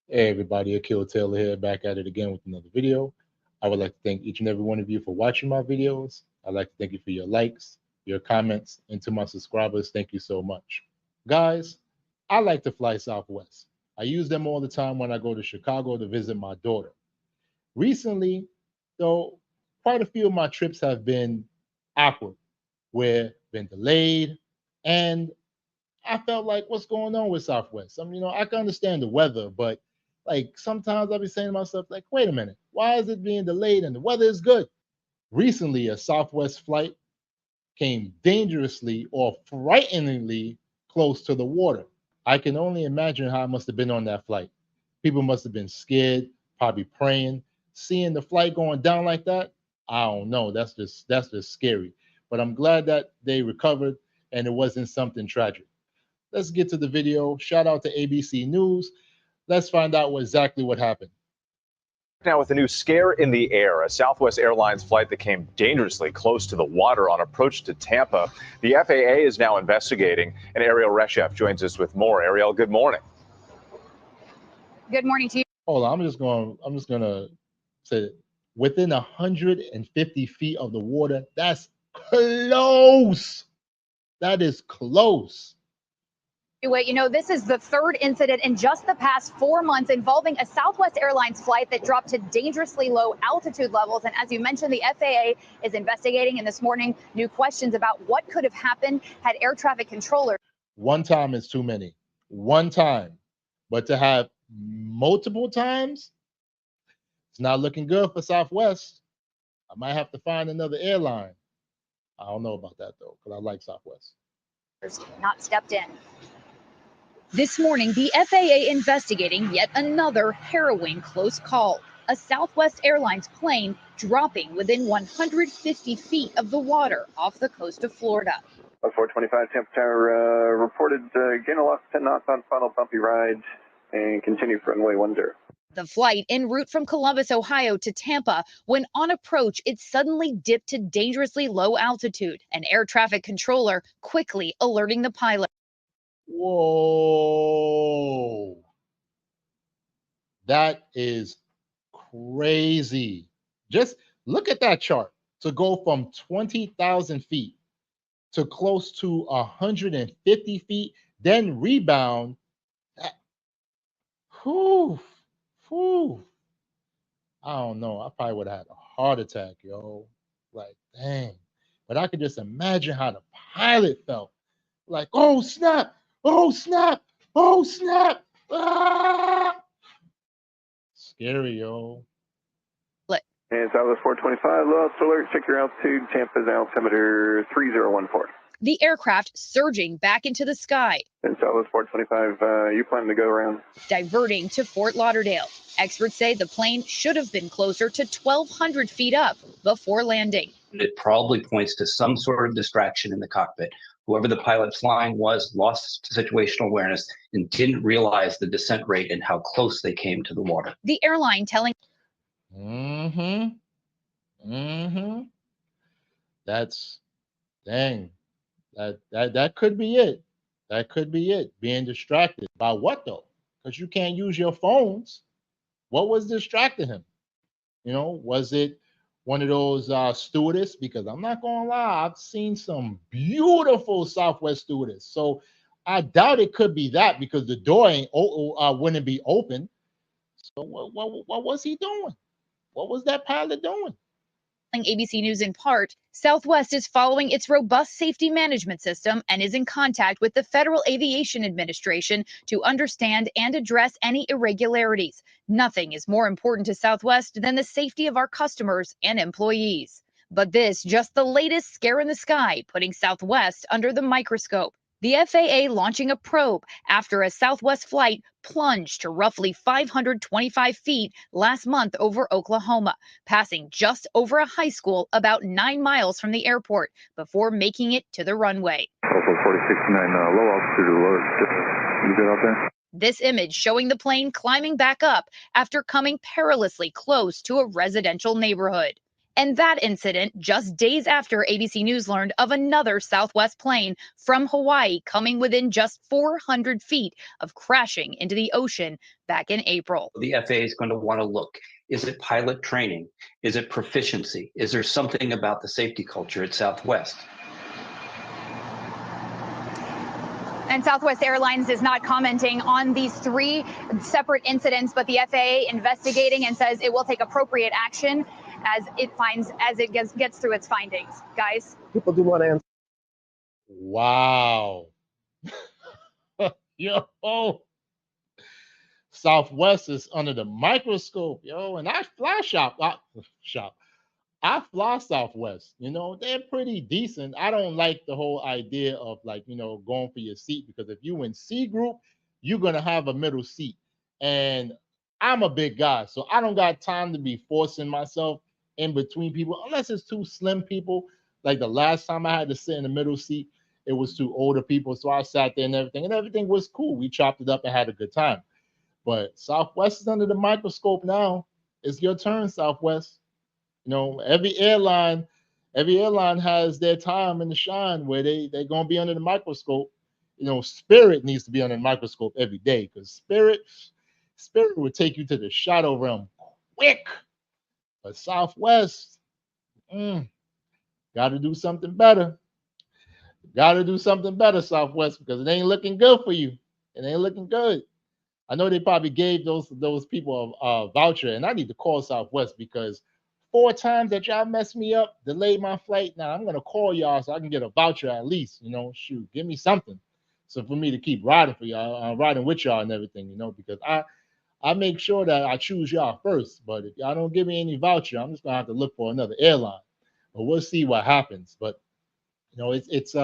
Hey everybody, Akil Taylor here, back at it again with another video. I would like to thank each and every one of you for watching my videos. I'd like to thank you for your likes, your comments, and to my subscribers, thank you so much. Guys, I like to fly Southwest. I use them all the time when I go to Chicago to visit my daughter. Recently, though, quite a few of my trips have been awkward, where been delayed, and I felt like, what's going on with Southwest? I mean, I can understand the weather, but like sometimes I'll be saying to myself, like, wait a minute, why is it being delayed and the weather is good? Recently, a Southwest flight came dangerously or frighteningly close to the water. I can only imagine how it must have been on that flight. People must have been scared, probably praying. Seeing the flight going down like that, I don't know. That's just scary. But I'm glad that they recovered and it wasn't something tragic. Let's get to the video. Shout out to ABC News. Let's find out exactly what happened. Now with a new scare in the air, a Southwest Airlines flight that came dangerously close to the water on approach to Tampa. The FAA is now investigating, and Ariel Reshef joins us with more. Ariel, good morning. Good morning to you. Hold on, I'm just gonna say within 150 feet of the water. That's close. That is close. This is the third incident in just the past 4 months involving a Southwest Airlines flight that dropped to dangerously low altitude levels. And as you mentioned, the FAA is investigating. And this morning, new questions about what could have happened had air traffic controllers. One time is too many. One time. But to have multiple times, it's not looking good for Southwest. I might have to find another airline. I don't know about that though, because I like Southwest. Not stepped in. This morning, the FAA investigating yet another harrowing close call. A Southwest Airlines plane dropping within 150 feet of the water off the coast of Florida. 425 Tampa Tower reported gain a loss 10 knots on final bumpy ride and continue for runway 10. The flight en route from Columbus, Ohio to Tampa, when on approach, it suddenly dipped to dangerously low altitude. An air traffic controller quickly alerting the pilot. Whoa. That is crazy. Just look at that chart. To go from 20,000 feet to close to 150 feet, then rebound. Whew, whew. I don't know. I probably would have had a heart attack, yo. Like, dang. But I could just imagine how the pilot felt. Like, oh snap, oh snap, oh snap. Ah! Scary, yo. And Southwest 425, low altitude alert, check your altitude, Tampa's altimeter 3014. The aircraft surging back into the sky. And Southwest 425, you plan to go around? Diverting to Fort Lauderdale. Experts say the plane should have been closer to 1,200 feet up before landing. It probably points to some sort of distraction in the cockpit. Whoever the pilot flying was lost situational awareness and didn't realize the descent rate and how close they came to the water. The airline telling. That's dang. That could be it. That could be it. Being distracted by what though? Because you can't use your phones. What was distracting him? Was it one of those stewardess? Because I'm not gonna lie, I've seen some beautiful Southwest stewardess. So I doubt it could be that because the door wouldn't be open. So what was he doing? What was that pilot doing? ABC News in part, Southwest is following its robust safety management system and is in contact with the Federal Aviation Administration to understand and address any irregularities. Nothing is more important to Southwest than the safety of our customers and employees. But this just the latest scare in the sky, putting Southwest under the microscope. The FAA launching a probe after a Southwest flight plunged to roughly 525 feet last month over Oklahoma, passing just over a high school about 9 miles from the airport before making it to the runway. 4069, low altitude alert. You good out there? This image showing the plane climbing back up after coming perilously close to a residential neighborhood. And that incident just days after ABC News learned of another Southwest plane from Hawaii coming within just 400 feet of crashing into the ocean back in April. The FAA is going to want to look. Is it pilot training? Is it proficiency? Is there something about the safety culture at Southwest? And Southwest Airlines is not commenting on these 3 separate incidents, but the FAA investigating and says it will take appropriate action as it gets through its findings. Guys, people do want to answer. Wow. Yo, Southwest is under the microscope, yo, and I fly I fly Southwest. You know, they're pretty decent. I don't like the whole idea of like, you know, going for your seat, because if you in C group, you're gonna have a middle seat. And I'm a big guy, so I don't got time to be forcing myself in between people unless it's 2 slim people. Like the last time I had to sit in the middle seat, it was 2 older people. So I sat there and everything was cool. We chopped it up and had a good time. But Southwest is under the microscope now. It's your turn, Southwest. You know, every airline has their time in the shine where they're gonna be under the microscope. You know, Spirit needs to be under the microscope every day, because Spirit would take you to the shadow realm quick. But Southwest, got to do something better. Got to do something better, Southwest, because it ain't looking good for you. It ain't looking good. I know they probably gave those people a voucher, and I need to call Southwest, because 4 times that y'all messed me up, delayed my flight. Now I'm gonna call y'all so I can get a voucher at least. You know, shoot, give me something, so for me to keep riding for y'all, riding with y'all and everything. You know, because I make sure that I choose y'all first. But if y'all don't give me any voucher, I'm just gonna have to look for another airline. But we'll see what happens. But you know, it's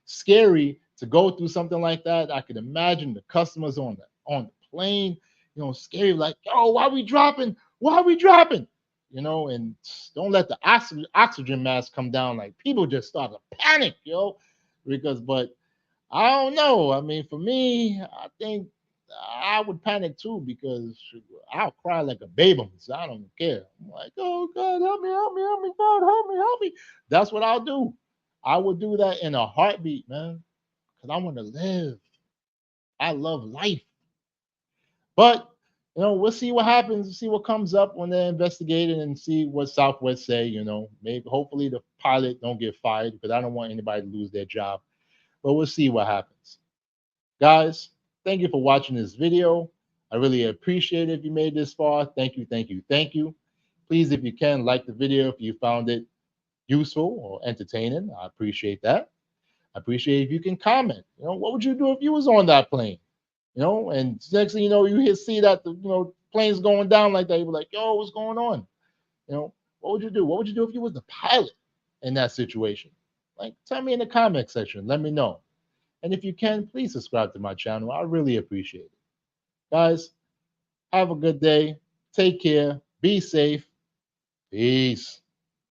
scary to go through something like that. I can imagine the customers on the plane, you know, scary, like, yo, why we dropping? Why we dropping? You know, and don't let the oxygen mask come down. Like, people just start to panic, yo, but I don't know. I mean, for me, I think I would panic too, because I'll cry like a baby. So I don't care. I'm like, oh God, help me, God, help me. That's what I'll do. I would do that in a heartbeat, man, because I want to live. I love life. But you know, we'll see what happens, see what comes up when they're investigating, and see what Southwest say. You know, maybe hopefully the pilot don't get fired, because I don't want anybody to lose their job. But we'll see what happens. Guys, thank you for watching this video. I really appreciate it if you made this far. Thank you, thank you, thank you. Please, if you can, like the video if you found it useful or entertaining. I appreciate that. I appreciate if you can comment. You know, what would you do if you was on that plane? You know, and next thing you know, you see that the plane's going down like that. You're like, yo, what's going on? You know, what would you do? What would you do if you was the pilot in that situation? Like, tell me in the comment section. Let me know. And if you can, please subscribe to my channel. I really appreciate it. Guys, have a good day. Take care. Be safe. Peace.